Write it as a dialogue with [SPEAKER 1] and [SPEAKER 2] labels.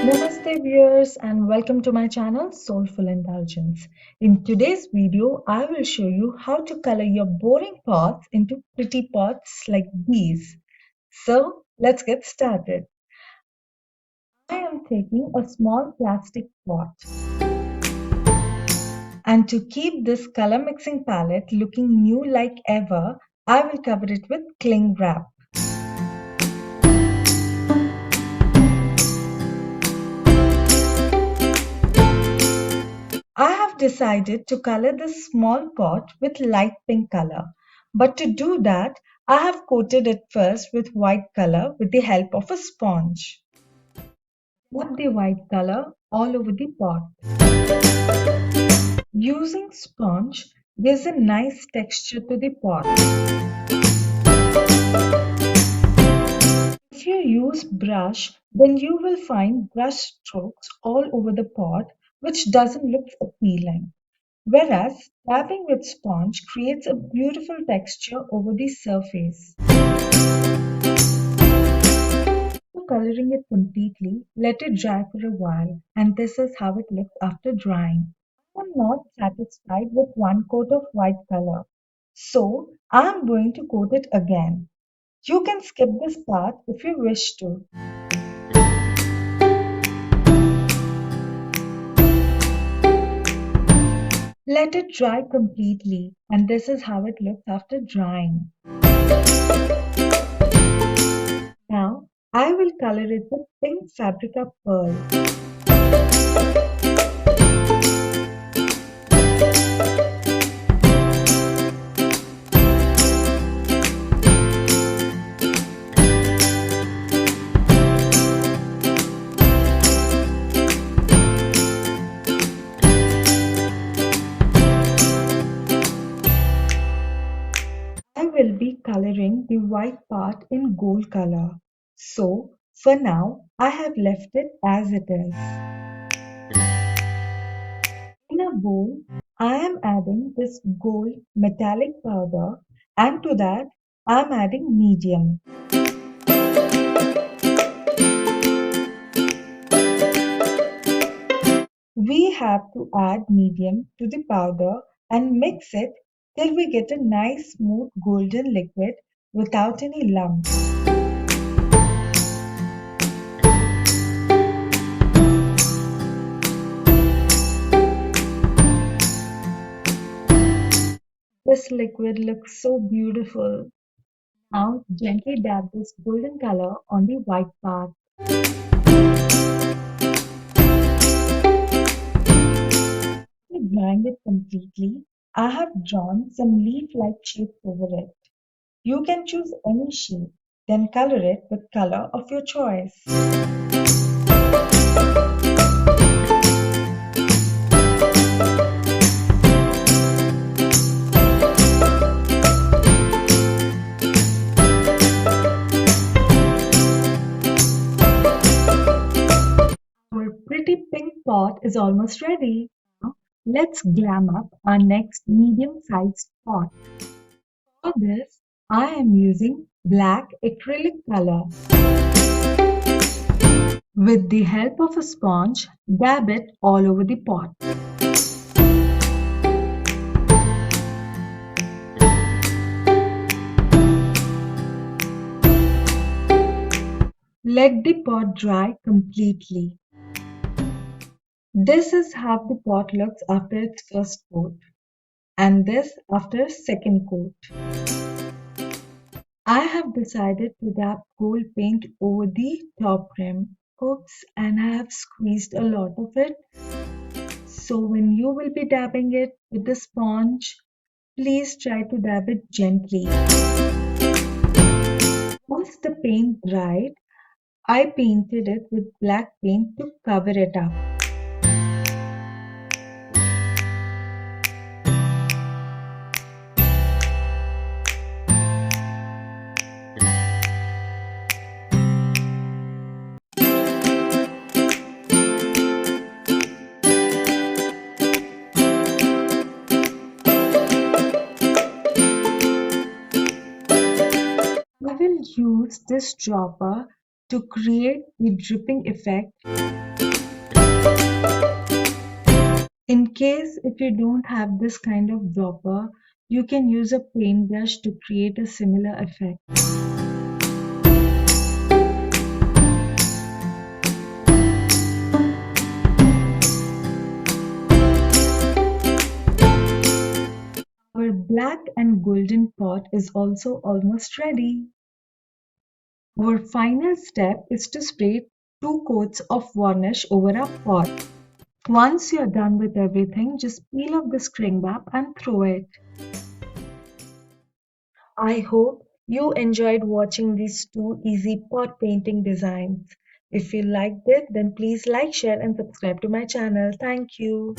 [SPEAKER 1] Namaste viewers and welcome to my channel Soulful Indulgence. In today's video, I will show you how to color your boring pots into pretty pots like these. So let's get started. I am taking a small plastic pot and to keep this color mixing palette looking new like ever, I will cover it with cling wrap. I have decided to color this small pot with light pink color. But to do that, I have coated it first with white color with the help of a sponge. Rub the white color all over the pot. Using sponge gives a nice texture to the pot. If you use brush, then you will find brush strokes all over the pot which doesn't look appealing. Whereas tapping with sponge creates a beautiful texture over the surface. After coloring it completely, let it dry for a while, and this is how it looks after drying. I am not satisfied with one coat of white color, so I am going to coat it again. You can skip this part if you wish to. Let it dry completely, and this is how it looks after drying. Now, I will color it with pink Fabrica Pearl. I will be coloring the white part in gold color. So, for now, I have left it as it is. In a bowl, I am adding this gold metallic powder, and to that, I am adding medium. We have to add medium to the powder and mix it till we get a nice smooth golden liquid without any lumps. This liquid looks so beautiful. Now gently dab this golden color on the white part. After drying it completely, I have drawn some leaf-like shapes over it. You can choose any shape, then color it with color of your choice. Our pretty pink pot is almost ready. Now, let's glam up our next medium-sized pot. For this, I am using black acrylic color. With the help of a sponge, dab it all over the pot. Let the pot dry completely. This is how the pot looks after its first coat, and this after its second coat. I have decided to dab gold paint over the top rim. Oops, and I have squeezed a lot of it. So when you will be dabbing it with the sponge, please try to dab it gently. Once the paint dried, I painted it with black paint to cover it up. I will use this dropper to create the dripping effect. In case if you don't have this kind of dropper, you can use a paintbrush to create a similar effect. Our black and golden pot is also almost ready. Our final step is to spray 2 coats of varnish over our pot. Once you're done with everything, just peel off the screen wrap and throw it. I hope you enjoyed watching these 2 easy pot painting designs. If you liked it, then please like, share and subscribe to my channel. Thank you.